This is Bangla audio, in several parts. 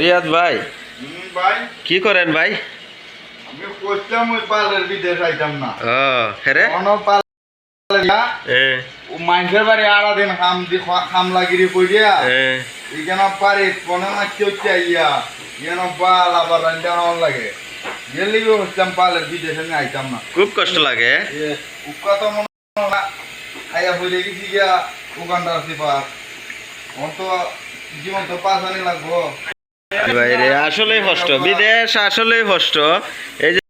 রিয়াদ ভাই ভাই কি করেন ভাই? আমি কইতাম ওই পালের বিদেশ আইতাম না। হেরে কোন পাল এ ও মানুষের বাড়ি আড়া দিন খাম লাগিরি কইয়া এখানে পারে কোনে না কেউ চাইয়া যেন পাল আবার রান্না হওয়ার লাগে গেলি হচ্ছিলাম পালের বিদেশে আমি আইতাম না। খুব কষ্ট লাগে। উকা তো মনে না খাইয়া হইলে গেছি গিয়া উগান্ডার সিপার তো জীবন তো পাঁচ আনি লাগবো বাইরে আসলেই কষ্ট, বিদেশ আসলেই কষ্ট। এই যে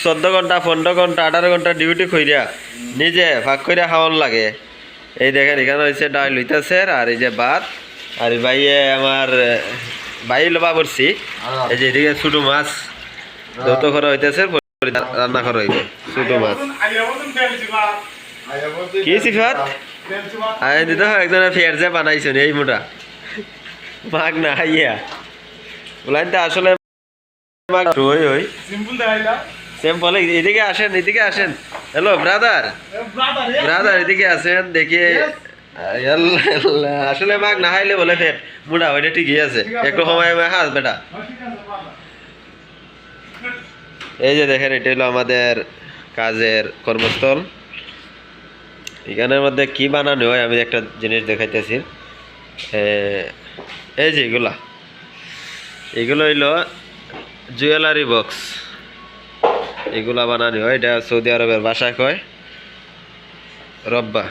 14 ঘন্টা 15 ঘন্টা 18 ঘন্টা ডিউটি কইরা নিজে ভাগ কইরা খাওয়ান লাগে। এই দেখেন এখানে হয়েছে ডাল হইতেছে আর এই যে ভাত আর ভাইয়ে আমার ভাই লোবা করছি। এই যে এদিকে ছোট মাছ যত করা হইতেছে রান্না করা হইবে ছোট মাছ। কি সিফাত আয় দিতে একজনে ফের যে বানাইছেন এই মোটা মাগ না ইয়া বলাইতে আসলে সিম্পল। এদিকে আসেন, এদিকে আসেন। হ্যালো ব্রাদার, ব্রাদার এদিকে আসেন দেখি। আসলে মাগ না খাইলে বলে ফের মুড়া ওইটা ঠিকই আছে, একটু সময় হাস বেটা। এই যে দেখেন এটা হলো আমাদের কাজের কর্মস্থল। এখানের মধ্যে কি বানানো হয় আমি একটা জিনিস দেখাইতেছি। এই যে এগুলো হইল জুয়েলারি বক্স, এগুলা বানানো হয়। এটা সৌদি আরবের ভাষায় কয় রব্বা।